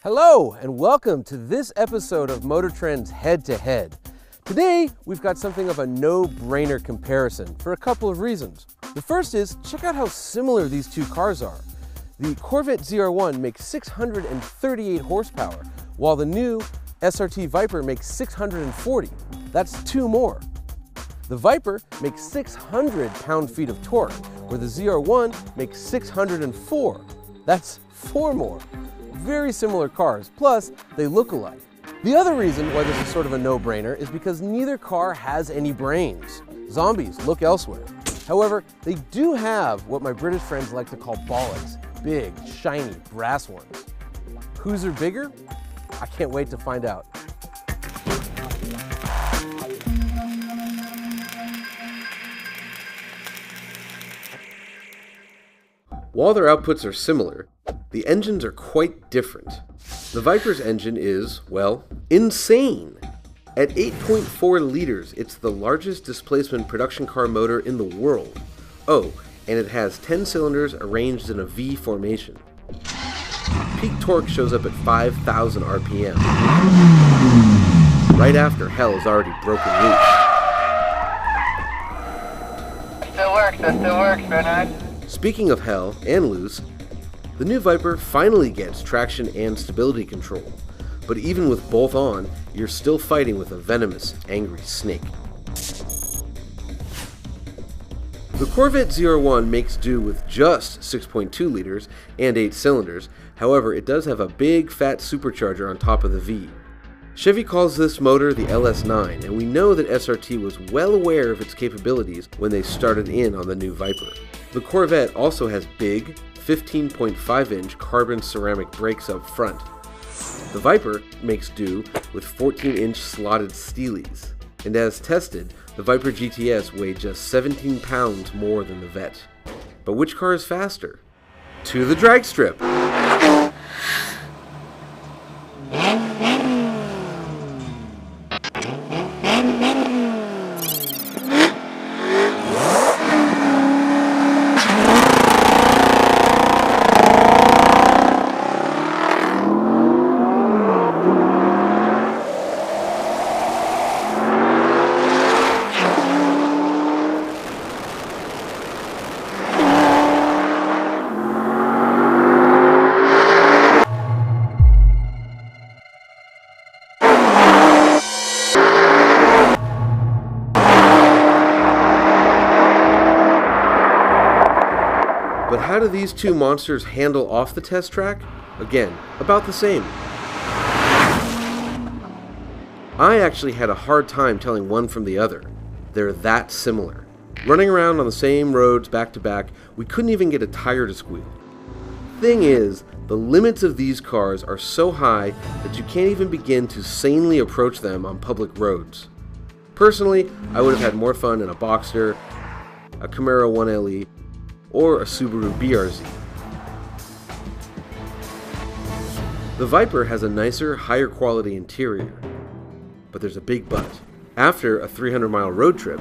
Hello and welcome to this episode of Motor Trend's Head to Head. Today we've got something of a no-brainer comparison for a couple of reasons. The first is, check out how similar these two cars are. The Corvette ZR1 makes 638 horsepower, while the new SRT Viper makes 640. That's 2 more. The Viper makes 600 pound-feet of torque, where the ZR1 makes 604. That's 4 more. Very similar cars, plus they look alike. The other reason why this is sort of a no-brainer is because neither car has any brains. Zombies, look elsewhere. However, they do have what my British friends like to call bollocks, big, shiny, brass ones. Whose are bigger? I can't wait to find out. While their outputs are similar, the engines are quite different. The Viper's engine is, well, insane. At 8.4 liters, it's the largest displacement production car motor in the world. Oh, and it has 10 cylinders arranged in a V formation. Peak torque shows up at 5,000 RPM, right after hell is already broken loose. That still works, Bernard. Speaking of hell and loose, the new Viper finally gets traction and stability control, but even with both on, you're still fighting with a venomous, angry snake. The Corvette ZR1 makes do with just 6.2 liters and 8 cylinders, however it does have a big fat supercharger on top of the V. Chevy calls this motor the LS9, and we know that SRT was well aware of its capabilities when they started in on the new Viper. The Corvette also has big, 15.5-inch carbon ceramic brakes up front. The Viper makes do with 14-inch slotted steelies, and as tested, the Viper GTS weighed just 17 pounds more than the Vette. But which car is faster? To the drag strip! But how do these two monsters handle off the test track? Again, about the same. I actually had a hard time telling one from the other. They're that similar. Running around on the same roads back to back, we couldn't even get a tire to squeal. Thing is, the limits of these cars are so high that you can't even begin to sanely approach them on public roads. Personally, I would have had more fun in a Boxster, a Camaro 1LE, or a Subaru BRZ. The Viper has a nicer, higher quality interior, but there's a big but. After a 300-mile road trip,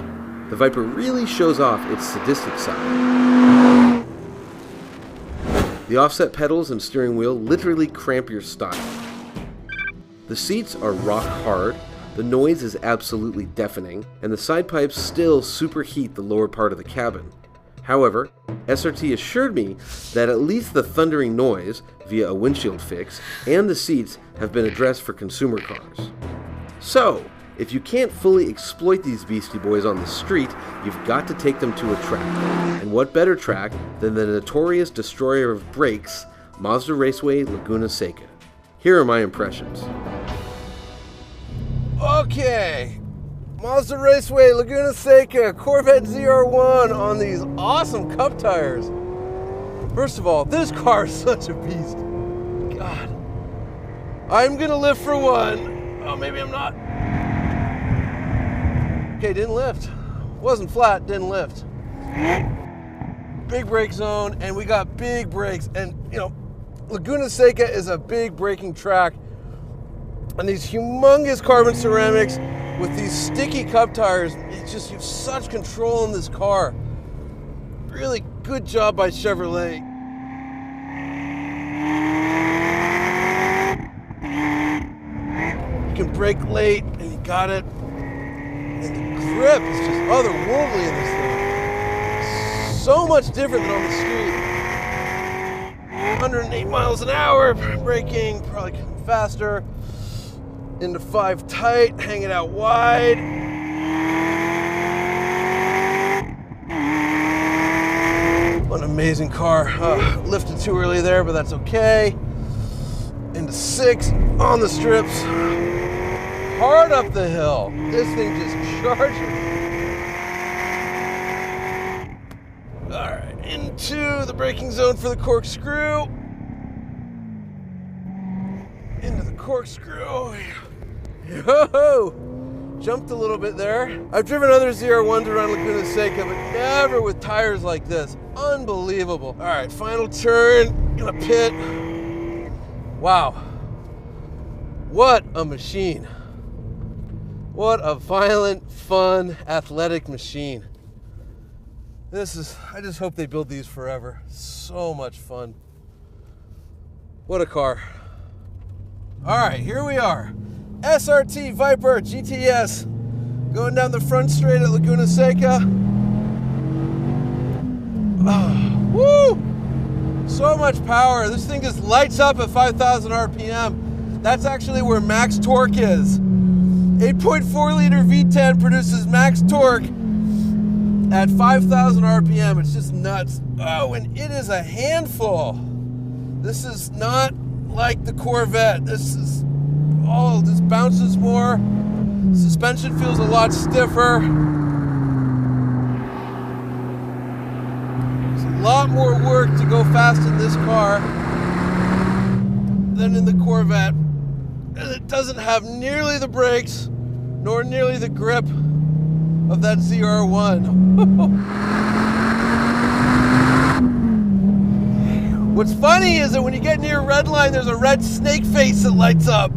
the Viper really shows off its sadistic side. The offset pedals and steering wheel literally cramp your style. The seats are rock hard, the noise is absolutely deafening, and the side pipes still superheat the lower part of the cabin. However, SRT assured me that at least the thundering noise, via a windshield fix, and the seats have been addressed for consumer cars. So, if you can't fully exploit these beastie boys on the street, you've got to take them to a track. And what better track than the notorious destroyer of brakes, Mazda Raceway Laguna Seca. Here are my impressions. Okay. Mazda Raceway, Laguna Seca, Corvette ZR1 on these awesome cup tires. First of all, this car is such a beast. God. I'm gonna lift for one. Oh, maybe I'm not. Okay, didn't lift. Wasn't flat, didn't lift. Big brake zone, and we got big brakes. And, you know, Laguna Seca is a big braking track. And these humongous carbon ceramics with these sticky cup tires, it's just, you have such control in this car. Really good job by Chevrolet. can brake late, and you got it. And the grip is just otherworldly in this thing. So much different than on the street. 108 miles an hour, braking, probably faster. Into 5 tight, hang it out wide. What an amazing car. Lifted too early there, but that's okay. Into 6 on the strips. Hard up the hill. This thing just charges. All right, into the braking zone for the corkscrew. Into the corkscrew. Yo! Jumped a little bit there. I've driven other ZR1s around Laguna Seca, but never with tires like this. Unbelievable. All right, final turn, gonna pit. Wow. What a machine. What a violent, fun, athletic machine. I just hope they build these forever. So much fun. What a car. All right, here we are. SRT Viper GTS. Going down the front straight at Laguna Seca. Oh, woo! So much power. This thing just lights up at 5,000 RPM. That's actually where max torque is. 8.4 liter V10 produces max torque at 5,000 RPM. It's just nuts. Oh, and it is a handful. This is not like the Corvette. This bounces more. Suspension feels a lot stiffer. There's a lot more work to go fast in this car than in the Corvette. And it doesn't have nearly the brakes nor nearly the grip of that ZR1. What's funny is that when you get near red line, there's a red snake face that lights up.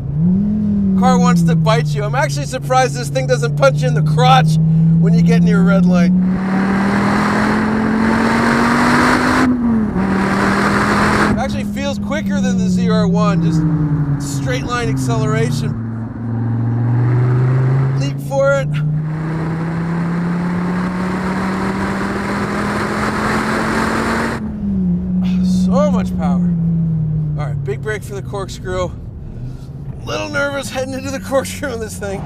Car wants to bite you. I'm actually surprised this thing doesn't punch you in the crotch when you get near red light. It actually feels quicker than the ZR1, just straight line acceleration. Leap for it. So much power. All right, big brake for the corkscrew. Little nervous heading into the corkscrew on this thing.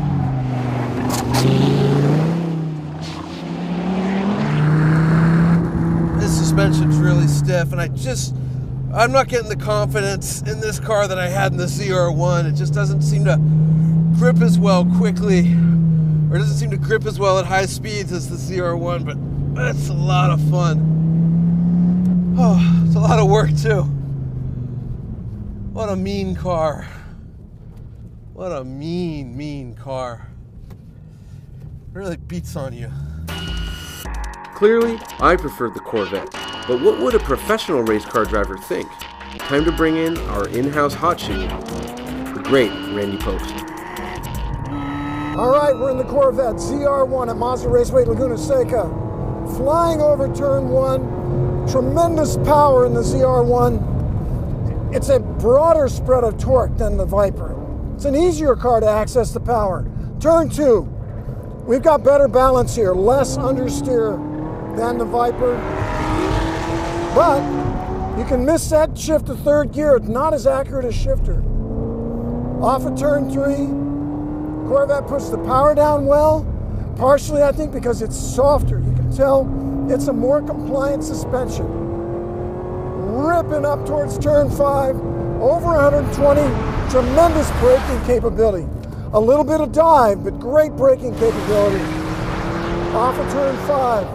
This suspension's really stiff, and I'm not getting the confidence in this car that I had in the ZR1. It just doesn't seem to grip as well quickly, or doesn't seem to grip as well at high speeds as the ZR1, but that's a lot of fun. Oh, it's a lot of work too. What a mean car. What a mean car. It really beats on you. Clearly, I preferred the Corvette, but what would a professional race car driver think? Time to bring in our in-house hot shoe, the great Randy Post. All right, we're in the Corvette ZR1 at Mazda Raceway Laguna Seca. Flying over turn 1, tremendous power in the ZR1. It's a broader spread of torque than the Viper. It's an easier car to access the power. Turn 2, we've got better balance here, less understeer than the Viper. But you can miss that shift to third gear. It's not as accurate as shifter. Off of turn 3, Corvette puts the power down well, partially I think because it's softer. You can tell it's a more compliant suspension. Ripping up towards turn 5, over 120, tremendous braking capability. A little bit of dive, but great braking capability. Off of turn 5,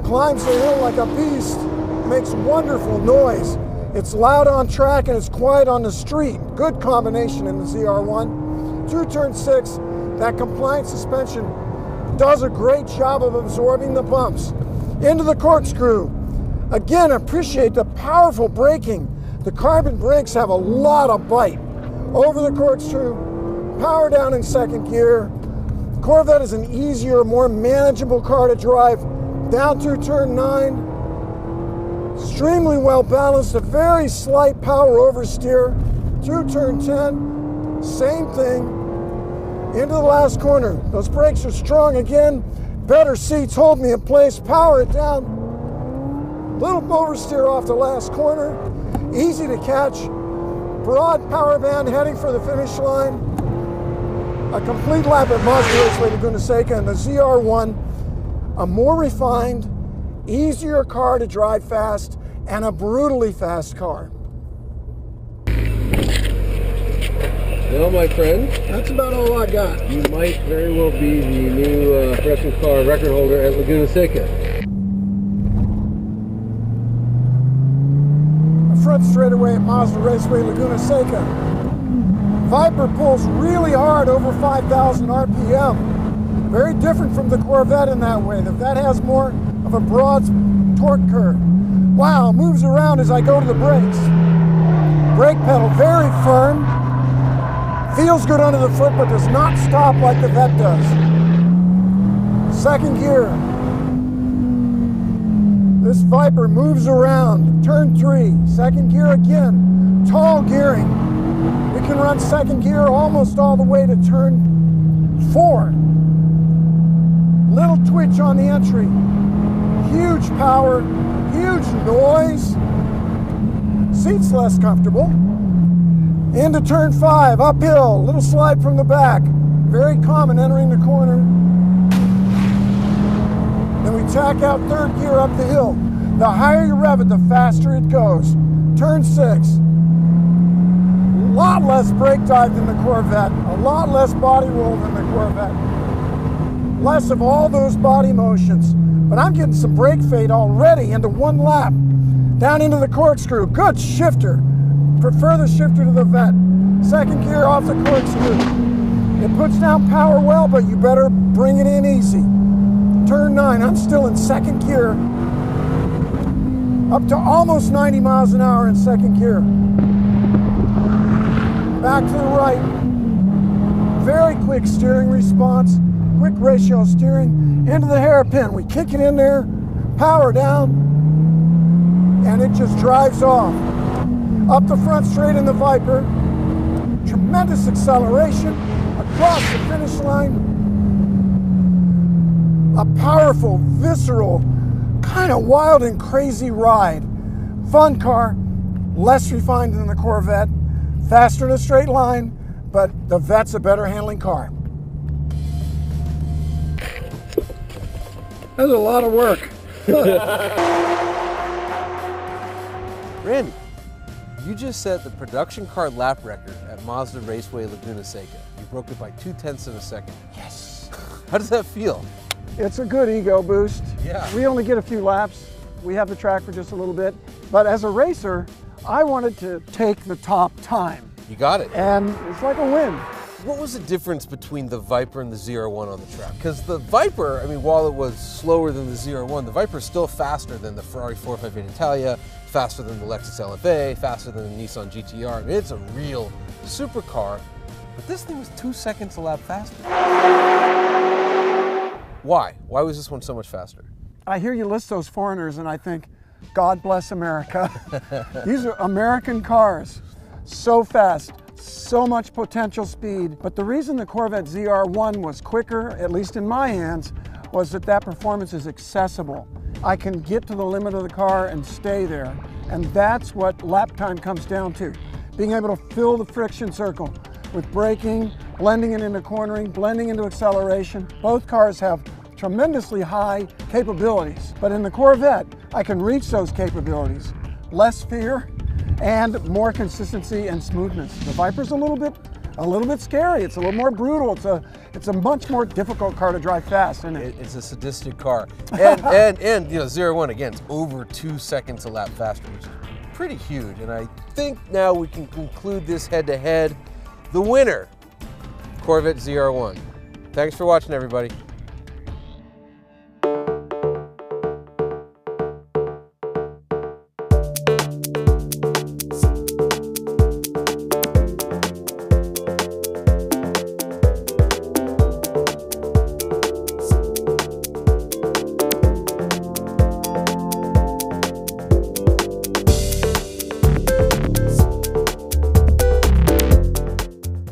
climbs the hill like a beast, makes wonderful noise. It's loud on track and it's quiet on the street. Good combination in the ZR1. Through turn 6, that compliant suspension does a great job of absorbing the bumps. Into the corkscrew. Again, appreciate the powerful braking. The carbon brakes have a lot of bite. Over the corkscrew, power down in second gear. Corvette is an easier, more manageable car to drive. Down through turn 9. Extremely well balanced, a very slight power oversteer. Through turn 10, same thing. Into the last corner. Those brakes are strong again. Better seats hold me in place. Power it down. Little oversteer off the last corner. Easy to catch. Broad power band heading for the finish line. A complete lap at Mazda Raceway Laguna Seca and the ZR1. A more refined, easier car to drive fast, and a brutally fast car. Well, my friend, That's about all I got. you might very well be the new production car record holder at Laguna Seca. A front straightaway at Mazda Raceway Laguna Seca. Viper pulls really hard over 5,000 RPM. Very different from the Corvette in that way. The Vet has more of a broad torque curve. Wow, moves around as I go to the brakes. Brake pedal very firm. Feels good under the foot, but does not stop like the Vet does. Second gear. This Viper moves around. Turn 3, second gear again. Tall gearing. We can run second gear almost all the way to turn 4. Little twitch on the entry. Huge power, huge noise. Seats less comfortable. Into turn 5, uphill, little slide from the back. Very common entering the corner. Then we tack out third gear up the hill. The higher you rev it, the faster it goes. Turn 6. A lot less brake dive than the Corvette. A lot less body roll than the Corvette. Less of all those body motions. But I'm getting some brake fade already into one lap. Down into the corkscrew. Good shifter. Prefer the shifter to the Vet. Second gear off the corkscrew. It puts down power well, but you better bring it in easy. Turn 9, I'm still in second gear. Up to almost 90 miles an hour in second gear. Back to the right. Very quick steering response. Quick ratio steering. Into the hairpin. We kick it in there. Power down. And it just drives off. Up the front straight in the Viper. Tremendous acceleration across the finish line. A powerful, visceral, kind of wild and crazy ride. Fun car, less refined than the Corvette, faster in a straight line, but the Vet's a better handling car. That's a lot of work. Randy, you just set the production car lap record at Mazda Raceway Laguna Seca. You broke it by 0.2 of a second. Yes. How does that feel? It's a good ego boost. Yeah. We only get a few laps. We have the track for just a little bit. But as a racer, I wanted to take the top time. You got it. And it's like a win. What was the difference between the Viper and the ZR1 on the track? Because the Viper, I mean, while it was slower than the ZR1, the Viper is still faster than the Ferrari 458 Italia, faster than the Lexus LFA, faster than the Nissan GTR. I mean, it's a real supercar, but this thing was 2 seconds a lap faster. Why? Why was this one so much faster? I hear you list those foreigners and I think, God bless America. These are American cars. So fast, so much potential speed. But the reason the Corvette ZR1 was quicker, at least in my hands, was that performance is accessible. I can get to the limit of the car and stay there. And that's what lap time comes down to. Being able to fill the friction circle with braking, blending it into cornering, blending into acceleration. Both cars have tremendously high capabilities. But in the Corvette, I can reach those capabilities. Less fear and more consistency and smoothness. The Viper's a little bit scary. It's a little more brutal. It's a much more difficult car to drive fast, isn't it? It's a sadistic car. And you know, ZR1, again, it's over 2 seconds a lap faster, which is pretty huge. And I think now we can conclude this head-to-head. The winner, Corvette ZR1. Thanks for watching, everybody.